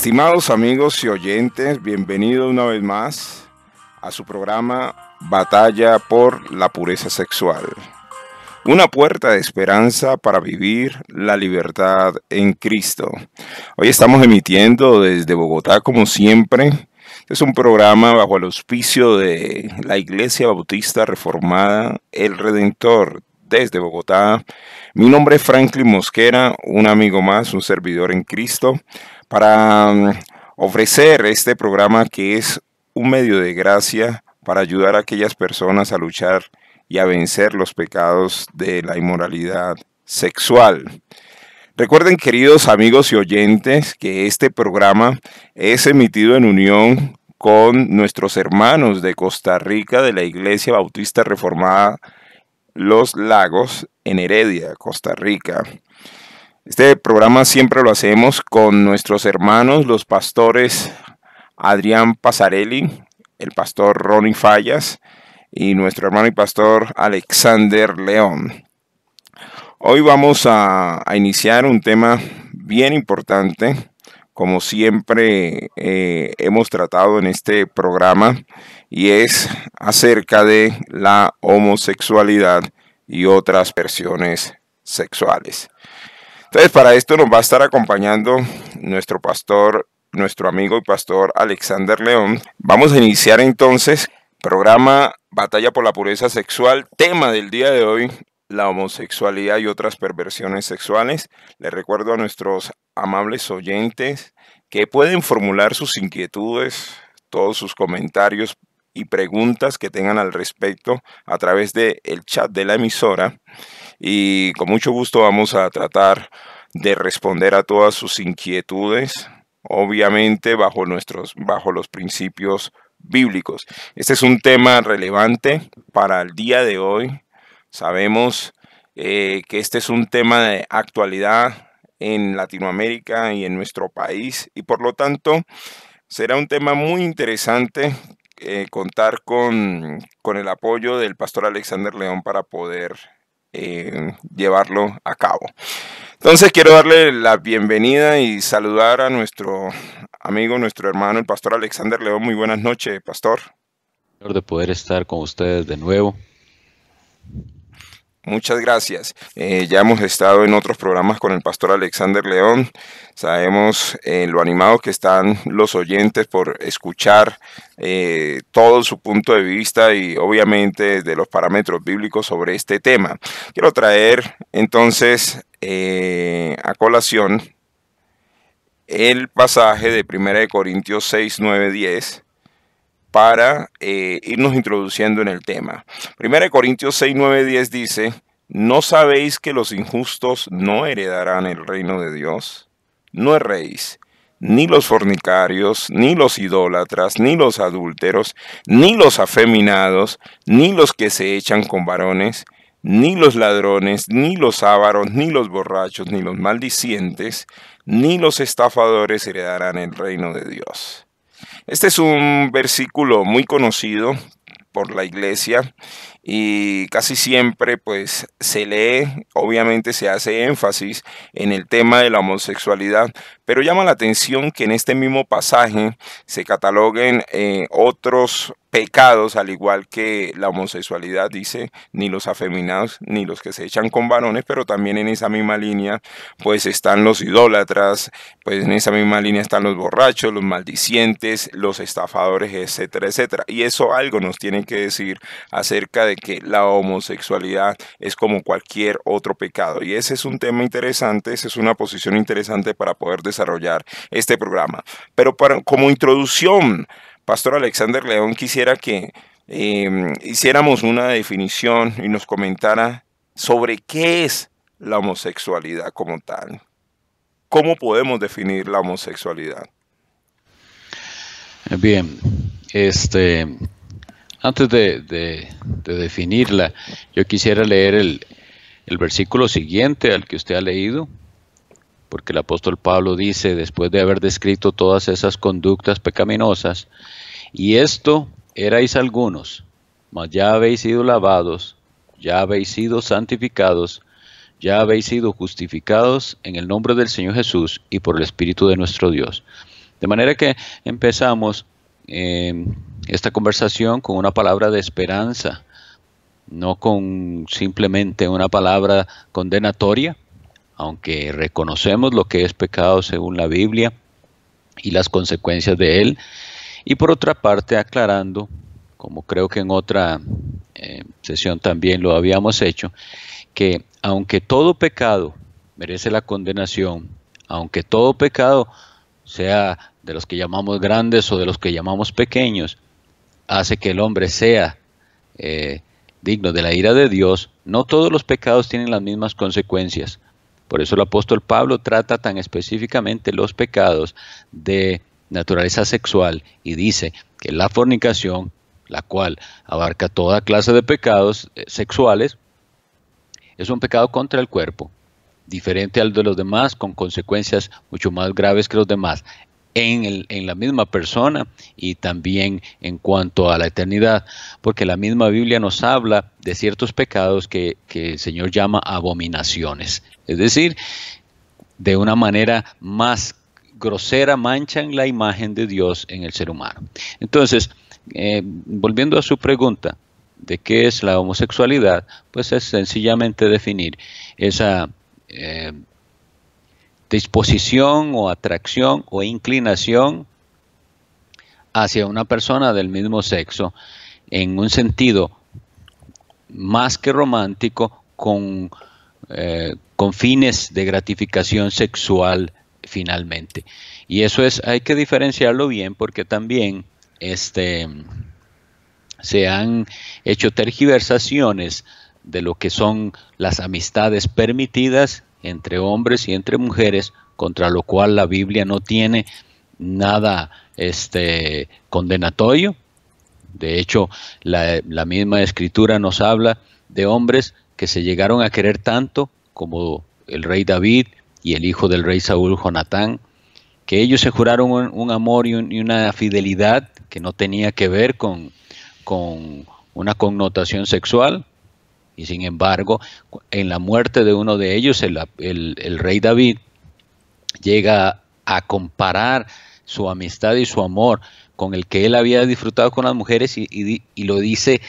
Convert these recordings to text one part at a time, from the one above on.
Estimados amigos y oyentes, bienvenidos una vez más a su programa Batalla por la Pureza Sexual. Una puerta de esperanza para vivir la libertad en Cristo. Hoy estamos emitiendo desde Bogotá, como siempre. Es un programa bajo el auspicio de la Iglesia Bautista Reformada El Redentor desde Bogotá. Mi nombre es Franklin Mosquera, un amigo más, un servidor en Cristo, para ofrecer este programa que es un medio de gracia para ayudar a aquellas personas a luchar y a vencer los pecados de la inmoralidad sexual. Recuerden, queridos amigos y oyentes, que este programa es emitido en unión con nuestros hermanos de Costa Rica de la Iglesia Bautista Reformada Los Lagos en Heredia, Costa Rica. Este programa siempre lo hacemos con nuestros hermanos, los pastores Adrián Pasarelli, el pastor Ronnie Fallas y nuestro hermano y pastor Alexander León. Hoy vamos a iniciar un tema bien importante, como siempre hemos tratado en este programa, y es acerca de la homosexualidad y otras versiones sexuales. Entonces, para esto nos va a estar acompañando nuestro pastor, nuestro amigo y pastor Alexander León. Vamos a iniciar entonces programa Batalla por la Pureza Sexual. Tema del día de hoy: la homosexualidad y otras perversiones sexuales. Les recuerdo a nuestros amables oyentes que pueden formular sus inquietudes, todos sus comentarios y preguntas que tengan al respecto a través del chat de la emisora, y con mucho gusto vamos a tratar de responder a todas sus inquietudes, obviamente bajo los principios bíblicos. Este es un tema relevante para el día de hoy. Sabemos que este es un tema de actualidad en Latinoamérica y en nuestro país, y por lo tanto será un tema muy interesante contar con el apoyo del pastor Alexander León para poder llevarlo a cabo. Entonces quiero darle la bienvenida y saludar a nuestro amigo, nuestro hermano, el pastor Alexander León. Muy buenas noches, pastor. De poder estar con ustedes de nuevo. Muchas gracias. Ya hemos estado en otros programas con el pastor Alexander León. Sabemos lo animados que están los oyentes por escuchar todo su punto de vista y obviamente de los parámetros bíblicos sobre este tema. Quiero traer entonces a colación el pasaje de 1 Corintios 6, 9, 10 para irnos introduciendo en el tema. 1 Corintios 6, 9, 10 dice: ¿no sabéis que los injustos no heredarán el reino de Dios? No erréis, ni los fornicarios, ni los idólatras, ni los adúlteros, ni los afeminados, ni los que se echan con varones, ni los ladrones, ni los ávaros, ni los borrachos, ni los maldicientes, ni los estafadores heredarán el reino de Dios. Este es un versículo muy conocido por la iglesia y casi siempre pues se lee, obviamente se hace énfasis en el tema de la homosexualidad, pero llama la atención que en este mismo pasaje se cataloguen otros pecados, al igual que la homosexualidad. Dice: ni los afeminados, ni los que se echan con varones, pero también en esa misma línea pues están los idólatras, pues en esa misma línea están los borrachos, los maldicientes, los estafadores, etcétera, etcétera. Y eso algo nos tiene que decir acerca de que la homosexualidad es como cualquier otro pecado. Y ese es un tema interesante, esa es una posición interesante para poder desarrollar este programa. Pero como introducción, pastor Alexander León, quisiera que hiciéramos una definición y nos comentara sobre qué es la homosexualidad como tal. ¿Cómo podemos definir la homosexualidad? Bien, antes de definirla, yo quisiera leer el versículo siguiente al que usted ha leído, porque el apóstol Pablo dice, después de haber descrito todas esas conductas pecaminosas: y esto erais algunos, mas ya habéis sido lavados, ya habéis sido santificados, ya habéis sido justificados en el nombre del Señor Jesús y por el Espíritu de nuestro Dios. De manera que empezamos esta conversación con una palabra de esperanza, no con simplemente una palabra condenatoria, aunque reconocemos lo que es pecado según la Biblia y las consecuencias de él, y por otra parte aclarando, como creo que en otra sesión también lo habíamos hecho, que aunque todo pecado merece la condenación, aunque todo pecado sea de los que llamamos grandes o de los que llamamos pequeños, hace que el hombre sea digno de la ira de Dios, no todos los pecados tienen las mismas consecuencias. Por eso el apóstol Pablo trata tan específicamente los pecados de naturaleza sexual y dice que la fornicación, la cual abarca toda clase de pecados sexuales, es un pecado contra el cuerpo, diferente al de los demás, con consecuencias mucho más graves que los demás en la misma persona y también en cuanto a la eternidad, porque la misma Biblia nos habla de ciertos pecados que el Señor llama abominaciones, es decir, de una manera más grosera manchan la imagen de Dios en el ser humano. Entonces, volviendo a su pregunta de qué es la homosexualidad, pues es sencillamente definir esa disposición o atracción o inclinación hacia una persona del mismo sexo en un sentido más que romántico con fines de gratificación sexual finalmente. Y eso hay que diferenciarlo bien porque también se han hecho tergiversaciones de lo que son las amistades permitidas entre hombres y entre mujeres, contra lo cual la Biblia no tiene nada condenatorio. De hecho, la misma Escritura nos habla de hombres que se llegaron a querer tanto como el rey David y el hijo del rey Saúl, Jonatán, que ellos se juraron un amor y una fidelidad que no tenía que ver con una connotación sexual. Y sin embargo, en la muerte de uno de ellos, el rey David llega a comparar su amistad y su amor con el que él había disfrutado con las mujeres y lo dice,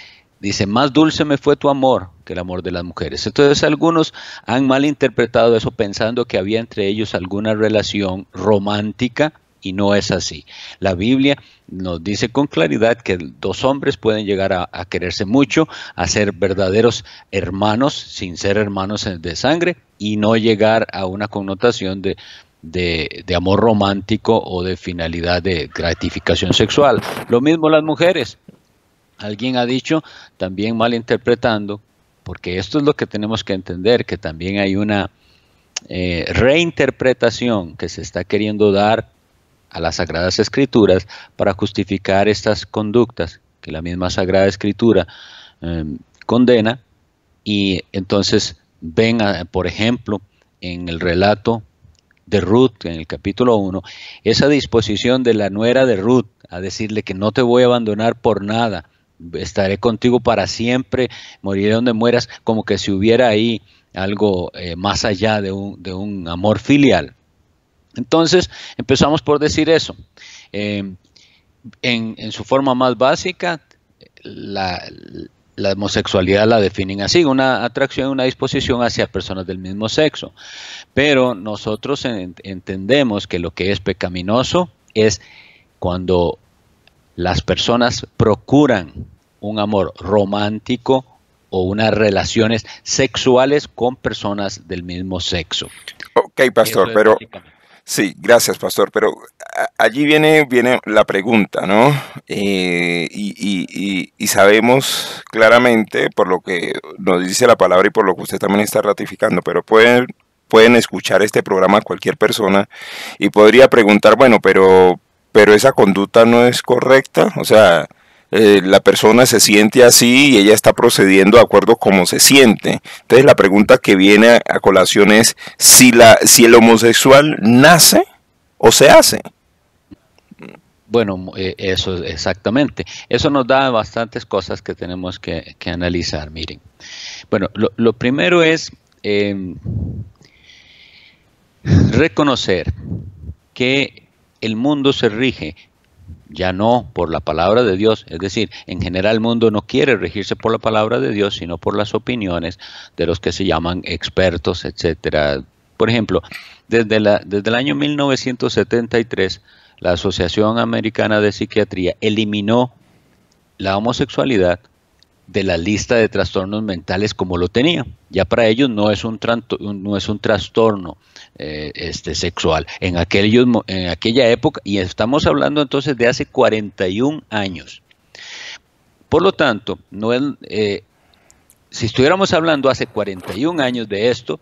más dulce me fue tu amor que el amor de las mujeres. Entonces algunos han malinterpretado eso pensando que había entre ellos alguna relación romántica, y no es así. La Biblia nos dice con claridad que dos hombres pueden llegar a quererse mucho, a ser verdaderos hermanos, sin ser hermanos de sangre, y no llegar a una connotación de amor romántico o de finalidad de gratificación sexual. Lo mismo las mujeres. Alguien ha dicho, también malinterpretando, porque esto es lo que tenemos que entender, que también hay una reinterpretación que se está queriendo dar a las Sagradas Escrituras para justificar estas conductas que la misma Sagrada Escritura condena. Y entonces ven, por ejemplo, en el relato de Ruth, en el capítulo 1, esa disposición de la nuera de Ruth a decirle que no te voy a abandonar por nada, estaré contigo para siempre, moriré donde mueras, como que si hubiera ahí algo más allá de un amor filial. Entonces empezamos por decir eso. En su forma más básica, la homosexualidad la definen así: una atracción, una disposición hacia personas del mismo sexo. Pero nosotros entendemos que lo que es pecaminoso es cuando las personas procuran un amor romántico o unas relaciones sexuales con personas del mismo sexo. Ok, pastor, pero... Sí, gracias, pastor, pero allí viene la pregunta, ¿no? Y sabemos claramente por lo que nos dice la palabra y por lo que usted también está ratificando, pero pueden escuchar este programa cualquier persona y podría preguntar, bueno, pero esa conducta no es correcta, o sea, la persona se siente así y ella está procediendo de acuerdo a cómo se siente. Entonces la pregunta que viene a colación es si el homosexual nace o se hace. Bueno, eso exactamente. Eso nos da bastantes cosas que tenemos que analizar. Miren, bueno, lo primero es reconocer que el mundo se rige ya no por la palabra de Dios, es decir, en general el mundo no quiere regirse por la palabra de Dios, sino por las opiniones de los que se llaman expertos, etcétera. Por ejemplo, desde el año 1973, la Asociación Americana de Psiquiatría eliminó la homosexualidad de la lista de trastornos mentales como lo tenía. Ya para ellos no es un trastorno sexual. En aquella época, y estamos hablando entonces de hace 41 años. Por lo tanto, si estuviéramos hablando hace 41 años de esto,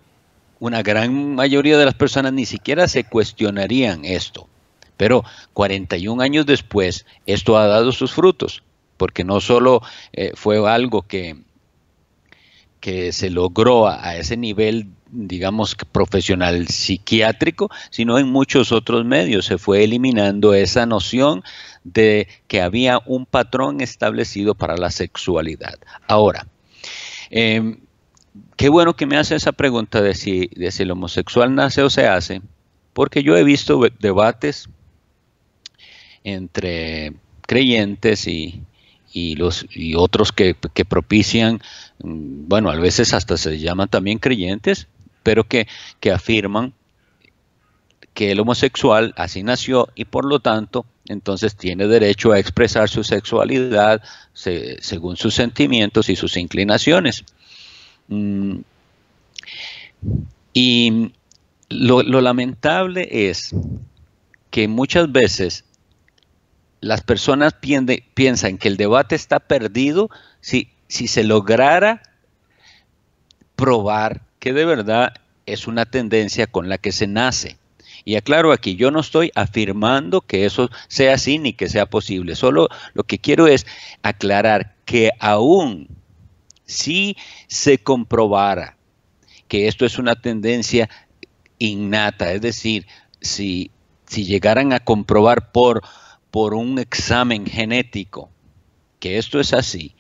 una gran mayoría de las personas ni siquiera se cuestionarían esto. Pero 41 años después, esto ha dado sus frutos, porque no solo fue algo que se logró a ese nivel, digamos, profesional psiquiátrico, sino en muchos otros medios se fue eliminando esa noción de que había un patrón establecido para la sexualidad. Ahora, qué bueno que me hace esa pregunta de si el homosexual nace o se hace, porque yo he visto debates entre creyentes y otros que propician, bueno, a veces hasta se llaman también creyentes, pero que afirman que el homosexual así nació y por lo tanto entonces tiene derecho a expresar su sexualidad según sus sentimientos y sus inclinaciones. Y lo lamentable es que muchas veces las personas piensan que el debate está perdido si se lograra probar que de verdad es una tendencia con la que se nace. Y aclaro aquí, yo no estoy afirmando que eso sea así ni que sea posible. Solo lo que quiero es aclarar que aún si se comprobara que esto es una tendencia innata, es decir, si llegaran a comprobar por un examen genético que esto es así,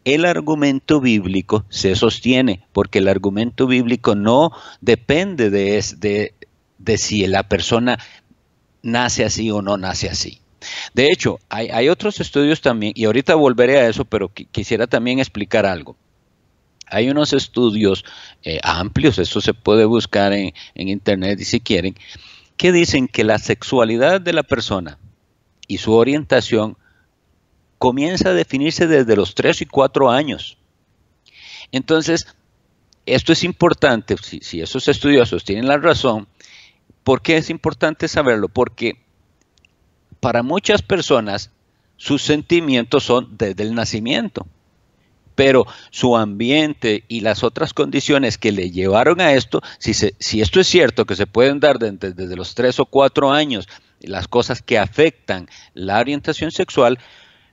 el argumento bíblico se sostiene, porque el argumento bíblico no depende de si la persona nace así o no nace así. De hecho, hay otros estudios también, y ahorita volveré a eso, pero quisiera también explicar algo. Hay unos estudios amplios, esto se puede buscar en internet y si quieren, que dicen que la sexualidad de la persona y su orientación comienza a definirse desde los 3 y 4 años. Entonces, esto es importante, si esos estudiosos tienen la razón. ¿Por qué es importante saberlo? Porque para muchas personas sus sentimientos son desde el nacimiento, pero su ambiente y las otras condiciones que le llevaron a esto, si esto es cierto que se pueden dar desde los 3 o 4 años, las cosas que afectan la orientación sexual,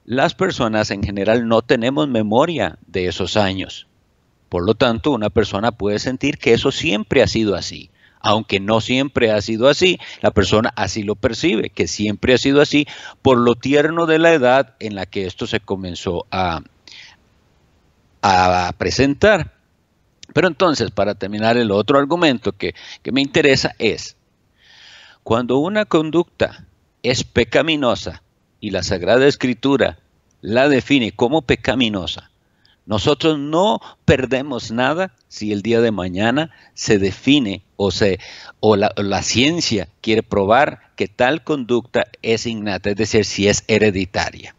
las personas en general no tenemos memoria de esos años. Por lo tanto, una persona puede sentir que eso siempre ha sido así. Aunque no siempre ha sido así, la persona así lo percibe, que siempre ha sido así por lo tierno de la edad en la que esto se comenzó a presentar. Pero entonces, para terminar, el otro argumento que me interesa es, cuando una conducta es pecaminosa y la Sagrada Escritura la define como pecaminosa, nosotros no perdemos nada si el día de mañana se define o la ciencia quiere probar que tal conducta es innata, es decir, si es hereditaria.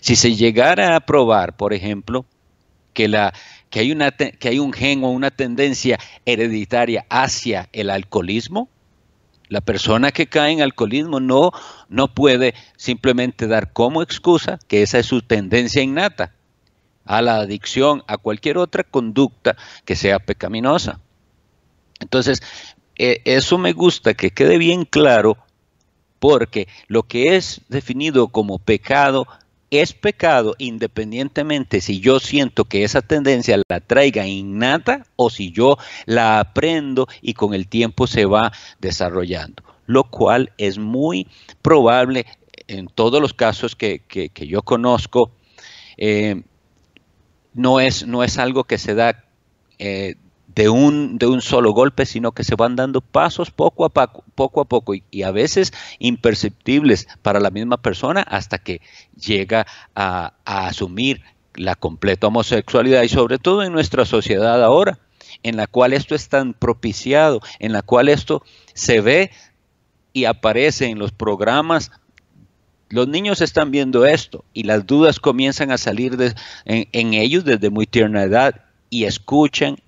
Si se llegara a probar, por ejemplo, que hay un gen o una tendencia hereditaria hacia el alcoholismo, la persona que cae en alcoholismo no puede simplemente dar como excusa que esa es su tendencia innata a la adicción, a cualquier otra conducta que sea pecaminosa. Entonces, eso me gusta que quede bien claro, porque lo que es definido como pecado es pecado independientemente si yo siento que esa tendencia la traiga innata o si yo la aprendo y con el tiempo se va desarrollando, lo cual es muy probable en todos los casos que yo conozco. No es algo que se da de un solo golpe, sino que se van dando pasos poco a poco y a veces imperceptibles para la misma persona hasta que llega a asumir la completa homosexualidad, y sobre todo en nuestra sociedad ahora, en la cual esto es tan propiciado, en la cual esto se ve y aparece en los programas. Los niños están viendo esto y las dudas comienzan a salir en ellos desde muy tierna edad, y escuchan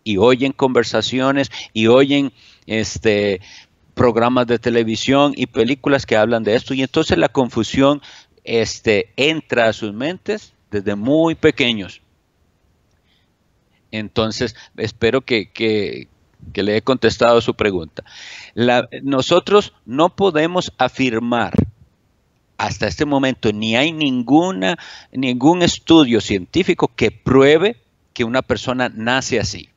y oyen conversaciones y oyen programas de televisión y películas que hablan de esto, y entonces la confusión entra a sus mentes desde muy pequeños. Entonces, espero que le he contestado su pregunta. Nosotros no podemos afirmar hasta este momento, ni hay ningún estudio científico que pruebe que una persona nace así.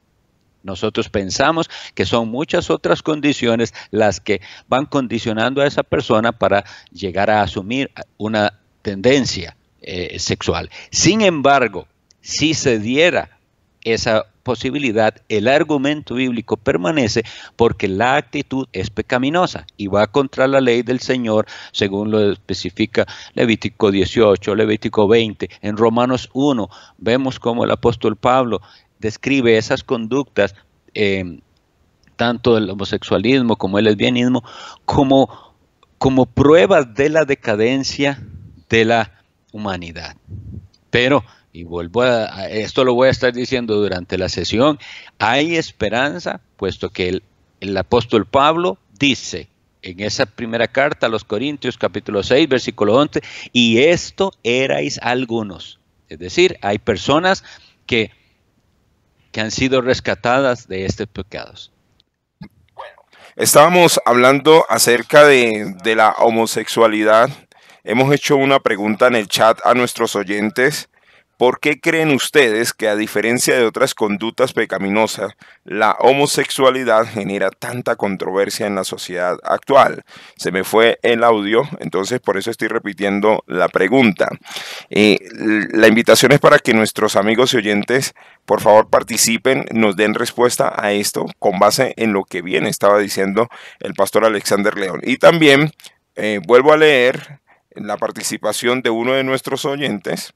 Nosotros pensamos que son muchas otras condiciones las que van condicionando a esa persona para llegar a asumir una tendencia sexual. Sin embargo, si se diera esa posibilidad, el argumento bíblico permanece, porque la actitud es pecaminosa y va contra la ley del Señor, según lo especifica Levítico 18, Levítico 20. En Romanos 1 vemos cómo el apóstol Pablo describe esas conductas, tanto el homosexualismo como el lesbianismo, como pruebas de la decadencia de la humanidad. Pero, y vuelvo esto lo voy a estar diciendo durante la sesión, hay esperanza, puesto que el apóstol Pablo dice en esa primera carta a los Corintios, capítulo 6, versículo 11, y esto erais algunos. Es decir, hay personas que han sido rescatadas de estos pecados. Estábamos hablando acerca de la homosexualidad. Hemos hecho una pregunta en el chat a nuestros oyentes. ¿Por qué creen ustedes que, a diferencia de otras conductas pecaminosas, la homosexualidad genera tanta controversia en la sociedad actual? Se me fue el audio, entonces por eso estoy repitiendo la pregunta. La invitación es para que nuestros amigos y oyentes, por favor, participen, nos den respuesta a esto con base en lo que bien estaba diciendo el pastor Alexander León. Y también vuelvo a leer la participación de uno de nuestros oyentes,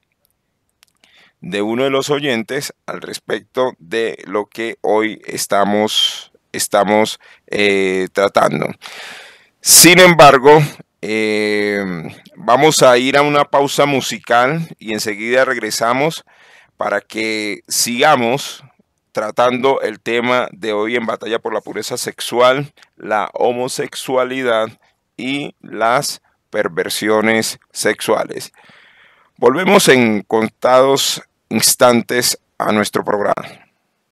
al respecto de lo que hoy estamos tratando. Sin embargo, vamos a ir a una pausa musical y enseguida regresamos para que sigamos tratando el tema de hoy en Batalla por la Pureza Sexual, la homosexualidad y las perversiones sexuales. Volvemos en contados instantes a nuestro programa.